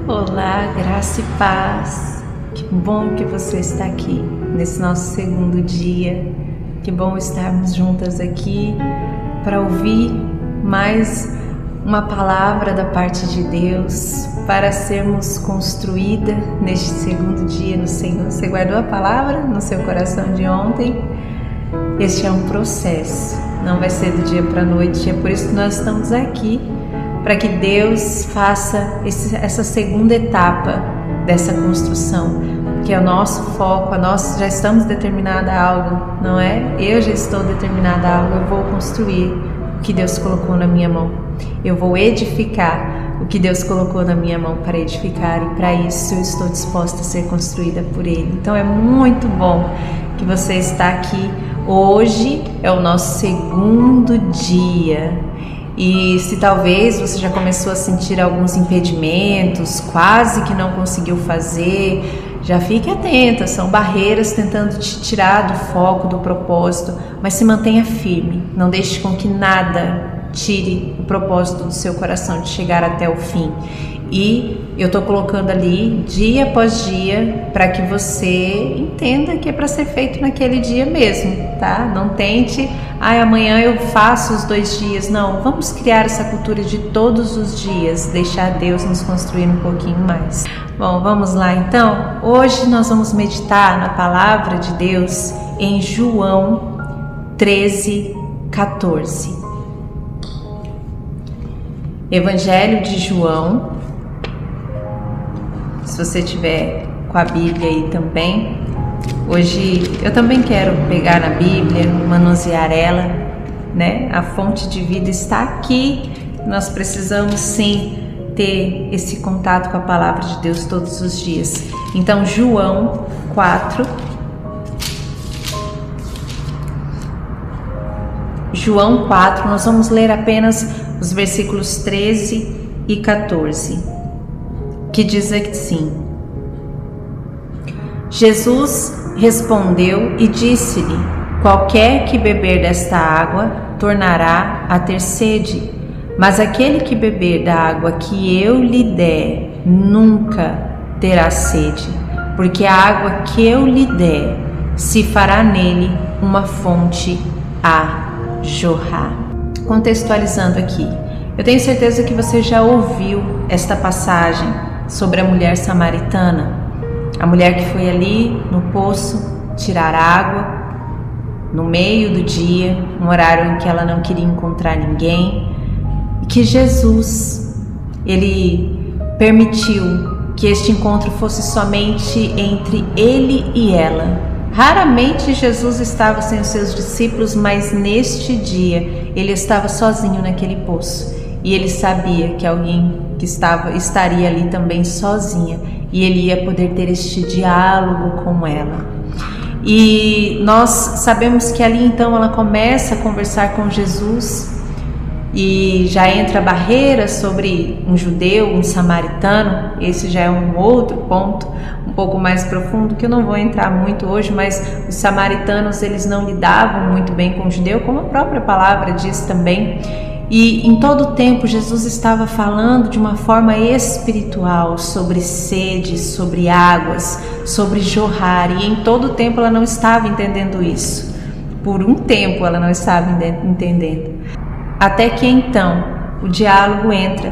Olá, graça e paz. Que bom que você está aqui nesse nosso segundo dia. Que bom estarmos juntas aqui para ouvir mais uma palavra da parte de Deus, para sermos construídas neste segundo dia no Senhor. Você guardou a palavra no seu coração de ontem? Este é um processo, não vai ser do dia para a noite. É por isso que nós estamos aqui, para que Deus faça essa segunda etapa dessa construção, que é o nosso foco. Nós já estamos determinada a algo, não é? Eu já estou determinada a algo, eu vou construir o que Deus colocou na minha mão. Eu vou edificar o que Deus colocou na minha mão para edificar, e para isso eu estou disposta a ser construída por Ele. Então é muito bom que você está aqui. Hoje é o nosso segundo dia. E se talvez você já começou a sentir alguns impedimentos, quase que não conseguiu fazer, já fique atenta, são barreiras tentando te tirar do foco, do propósito, mas se mantenha firme, não deixe com que nada tire o propósito do seu coração de chegar até o fim. E eu estou colocando ali dia após dia para que você entenda que é para ser feito naquele dia mesmo, tá? Não tente, amanhã eu faço os 2 dias. Não, vamos criar essa cultura de todos os dias, deixar Deus nos construir um pouquinho mais. Bom, vamos lá então. Hoje nós vamos meditar na palavra de Deus em João 13:14. Evangelho de João. Se você tiver com a Bíblia aí também, hoje eu também quero pegar na Bíblia, manusear ela, né? A fonte de vida está aqui. Nós precisamos sim ter esse contato com a palavra de Deus todos os dias. Então, João 4. João 4, nós vamos ler apenas os versículos 13 e 14. Que diz assim: Jesus respondeu e disse-lhe: qualquer que beber desta água tornará a ter sede, mas aquele que beber da água que eu lhe der nunca terá sede, porque a água que eu lhe der se fará nele uma fonte a jorrar. Contextualizando aqui, eu tenho certeza que você já ouviu esta passagem sobre a mulher samaritana, a mulher que foi ali no poço tirar água no meio do dia, um horário em que ela não queria encontrar ninguém, e que Jesus, ele permitiu que este encontro fosse somente entre ele e ela. Raramente Jesus estava sem os seus discípulos, mas neste dia ele estava sozinho naquele poço, e ele sabia que alguém que estaria ali também sozinha, e ele ia poder ter este diálogo com ela. E nós sabemos que ali então ela começa a conversar com Jesus, e já entra a barreira sobre um judeu, um samaritano. Esse já é um outro ponto um pouco mais profundo, que eu não vou entrar muito hoje, mas os samaritanos, eles não lidavam muito bem com o judeu, como a própria palavra diz também. E em todo o tempo Jesus estava falando de uma forma espiritual sobre sede, sobre águas, sobre jorrar, e em todo o tempo ela não estava entendendo isso. Por um tempo ela não estava entendendo. Até que então o diálogo entra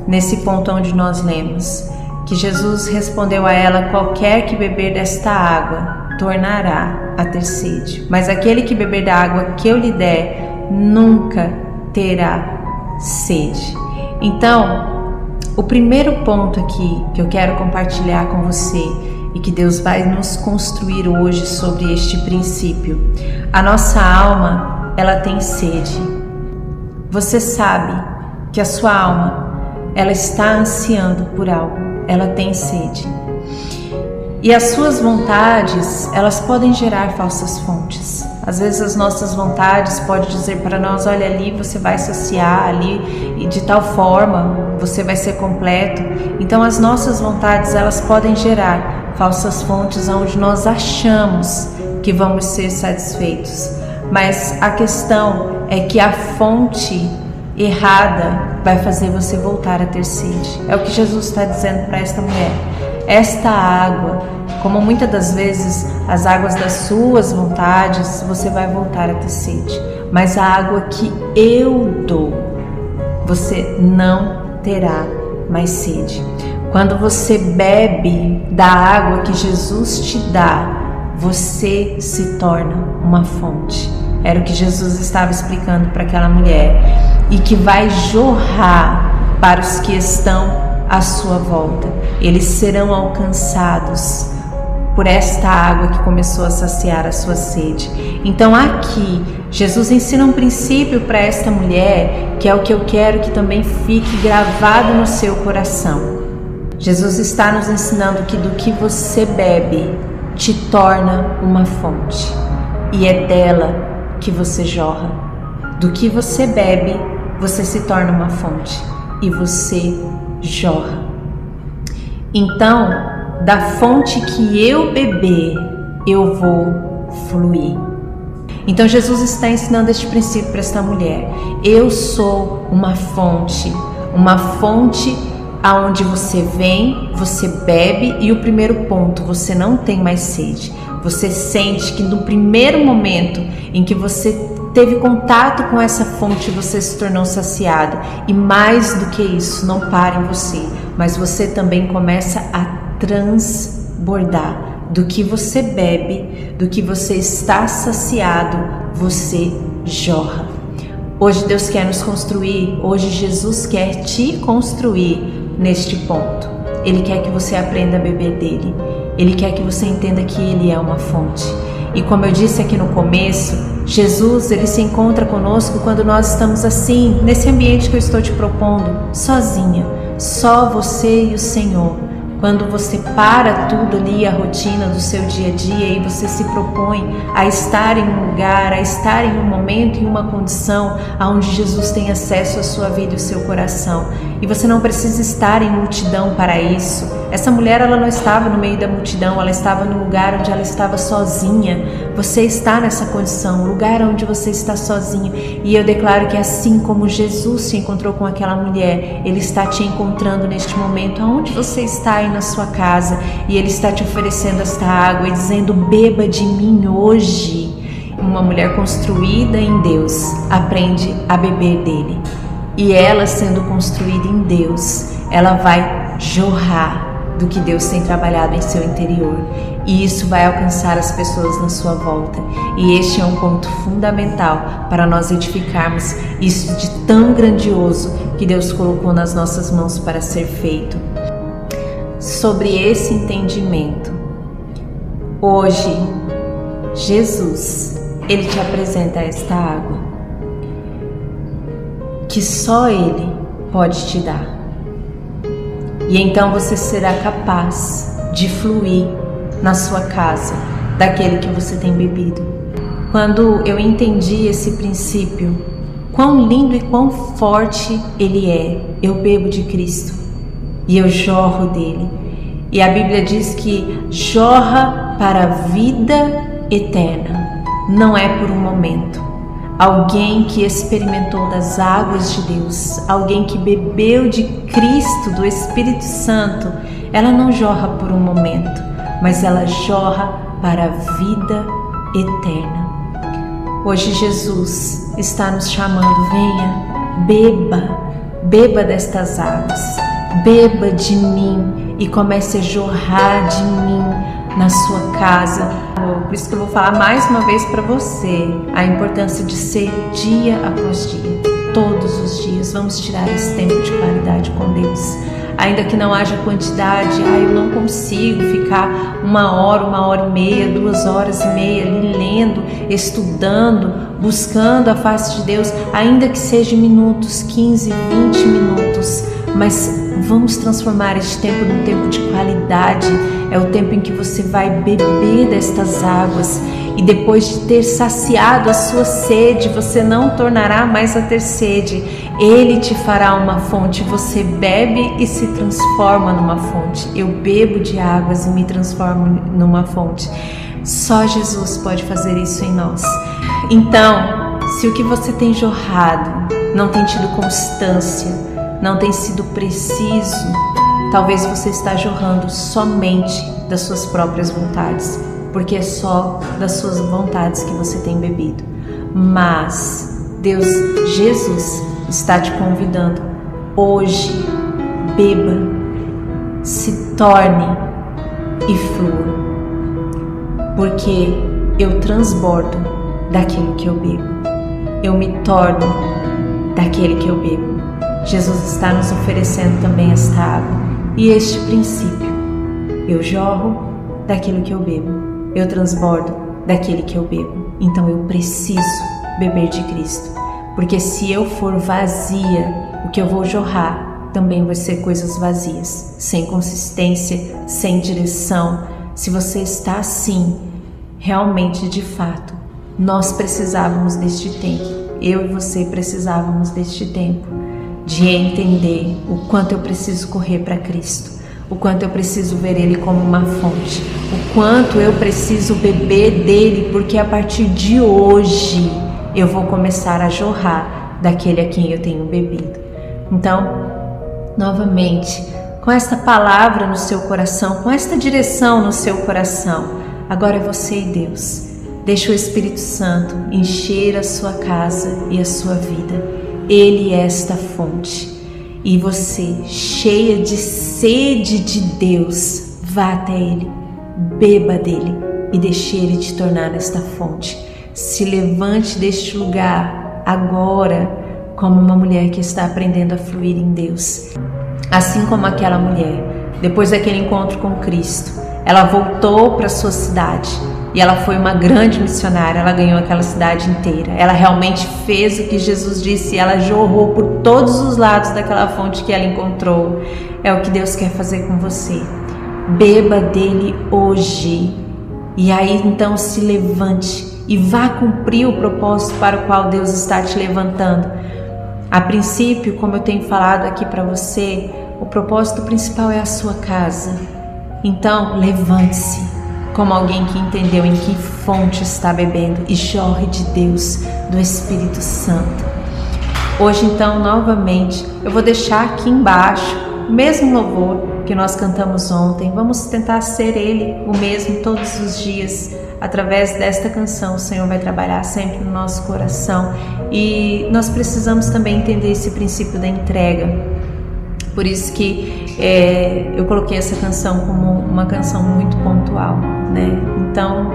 nesse ponto onde nós lemos que Jesus respondeu a ela: qualquer que beber desta água tornará a ter sede, mas aquele que beber da água que eu lhe der nunca terá sede. Então, o primeiro ponto aqui que eu quero compartilhar com você, e que Deus vai nos construir hoje sobre este princípio: a nossa alma, ela tem sede. Você sabe que a sua alma, ela está ansiando por algo, ela tem sede. E as suas vontades, elas podem gerar falsas fontes. Às vezes as nossas vontades podem dizer para nós: olha, ali você vai saciar, ali e de tal forma você vai ser completo. Então as nossas vontades, elas podem gerar falsas fontes onde nós achamos que vamos ser satisfeitos. Mas a questão é que a fonte errada vai fazer você voltar a ter sede. É o que Jesus está dizendo para esta mulher. Esta água, como muitas das vezes as águas das suas vontades, você vai voltar a ter sede. Mas a água que eu dou, você não terá mais sede. Quando você bebe da água que Jesus te dá, você se torna uma fonte. Era o que Jesus estava explicando para aquela mulher. E que vai jorrar para os que estão à sua volta. Eles serão alcançados por esta água que começou a saciar a sua sede. Então aqui, Jesus ensina um princípio para esta mulher, que é o que eu quero que também fique gravado no seu coração. Jesus está nos ensinando que do que você bebe, te torna uma fonte. E é dela que você jorra. Do que você bebe, você se torna uma fonte. E você jorra. Então, da fonte que eu beber, eu vou fluir. Então Jesus está ensinando este princípio para esta mulher. Eu sou uma fonte aonde você vem, você bebe e o primeiro ponto, você não tem mais sede. Você sente que no primeiro momento em que você teve contato com essa fonte, você se tornou saciado. E mais do que isso, não para em você, mas você também começa a transbordar. Do que você bebe, do que você está saciado, você jorra. Hoje Deus quer nos construir, hoje Jesus quer te construir neste ponto. Ele quer que você aprenda a beber dele. Ele quer que você entenda que ele é uma fonte. E como eu disse aqui no começo, Jesus, ele se encontra conosco quando nós estamos assim, nesse ambiente que eu estou te propondo, sozinha, só você e o Senhor. Quando você para tudo ali, a rotina do seu dia a dia, e você se propõe a estar em um lugar, a estar em um momento, em uma condição onde Jesus tem acesso à sua vida e ao seu coração. E você não precisa estar em multidão para isso. Essa mulher, ela não estava no meio da multidão, ela estava no lugar onde ela estava sozinha. Você está nessa condição, lugar onde você está sozinho. E eu declaro que assim como Jesus se encontrou com aquela mulher, Ele está te encontrando neste momento, aonde você está aí na sua casa, e Ele está te oferecendo esta água e dizendo: beba de mim hoje. Uma mulher construída em Deus aprende a beber dele, e ela, sendo construída em Deus, ela vai jorrar do que Deus tem trabalhado em seu interior, e isso vai alcançar as pessoas na sua volta. E este é um ponto fundamental para nós edificarmos isso de tão grandioso que Deus colocou nas nossas mãos para ser feito. Sobre esse entendimento, hoje Jesus, Ele te apresenta esta água que só Ele pode te dar. E então você será capaz de fluir na sua casa daquele que você tem bebido. Quando eu entendi esse princípio, quão lindo e quão forte ele é, eu bebo de Cristo e eu jorro dele. E a Bíblia diz que jorra para a vida eterna, não é por um momento. Alguém que experimentou das águas de Deus, alguém que bebeu de Cristo, do Espírito Santo, ela não jorra por um momento, mas ela jorra para a vida eterna. Hoje Jesus está nos chamando: venha, beba destas águas, beba de mim e comece a jorrar de mim na sua casa. Por isso que eu vou falar mais uma vez para você a importância de ser dia após dia, todos os dias. Vamos tirar esse tempo de qualidade com Deus. Ainda que não haja quantidade, eu não consigo ficar 1 hora, 1h30, 2h30 ali lendo, estudando, buscando a face de Deus, ainda que seja minutos, 15, 20 minutos, mas vamos transformar este tempo num tempo de qualidade. É o tempo em que você vai beber destas águas, e depois de ter saciado a sua sede, você não tornará mais a ter sede. Ele te fará uma fonte, você bebe e se transforma numa fonte. Eu bebo de águas e me transformo numa fonte. Só Jesus pode fazer isso em nós. Então, se o que você tem jorrado não tem tido constância, não tem sido preciso, talvez você está jorrando somente das suas próprias vontades, porque é só das suas vontades que você tem bebido. Mas Deus, Jesus, está te convidando hoje, beba, se torne e flua, porque eu transbordo daquilo que eu bebo, eu me torno daquele que eu bebo. Jesus está nos oferecendo também esta água e este princípio: eu jorro daquilo que eu bebo, eu transbordo daquele que eu bebo. Então eu preciso beber de Cristo, porque se eu for vazia, o que eu vou jorrar também vai ser coisas vazias, sem consistência, sem direção. Se você está assim, realmente, de fato, nós precisávamos deste tempo, eu e você precisávamos deste tempo, de entender o quanto eu preciso correr para Cristo, o quanto eu preciso ver Ele como uma fonte, o quanto eu preciso beber dele, porque a partir de hoje eu vou começar a jorrar daquele a quem eu tenho bebido. Então, novamente, com esta palavra no seu coração, com esta direção no seu coração, agora é você e Deus. Deixa o Espírito Santo encher a sua casa e a sua vida. Ele é esta fonte. E você, cheia de sede de Deus, vá até Ele, beba dele e deixe Ele te tornar esta fonte. Se levante deste lugar agora como uma mulher que está aprendendo a fluir em Deus. Assim como aquela mulher, depois daquele encontro com Cristo, ela voltou para sua cidade e ela foi uma grande missionária, ela ganhou aquela cidade inteira. Ela realmente fez o que Jesus disse, ela jorrou por todos os lados daquela fonte que ela encontrou. É o que Deus quer fazer com você. Beba dele hoje. E aí então se levante e vá cumprir o propósito para o qual Deus está te levantando. A princípio, como eu tenho falado aqui para você, o propósito principal é a sua casa. Então, levante-se como alguém que entendeu em que fonte está bebendo e jorre de Deus, do Espírito Santo. Hoje, então, novamente, eu vou deixar aqui embaixo o mesmo louvor que nós cantamos ontem. Vamos tentar ser ele o mesmo todos os dias. Através desta canção, o Senhor vai trabalhar sempre no nosso coração e nós precisamos também entender esse princípio da entrega. Por isso que eu coloquei essa canção como uma canção muito pontual, né? Então,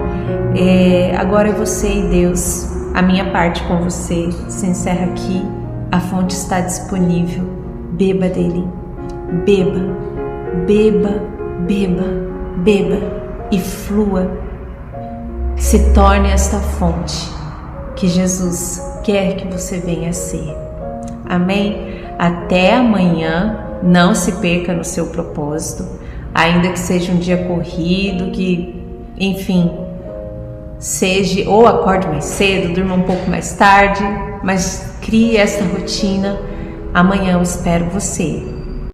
agora é você e Deus. A minha parte com você se encerra aqui. A fonte está disponível. Beba dele. Beba, beba, beba, beba e flua. Se torne esta fonte que Jesus quer que você venha a ser. Amém? Até amanhã. Não se perca no seu propósito, ainda que seja um dia corrido, que, enfim, seja, ou acorde mais cedo, durma um pouco mais tarde, mas crie esta rotina. Amanhã eu espero você.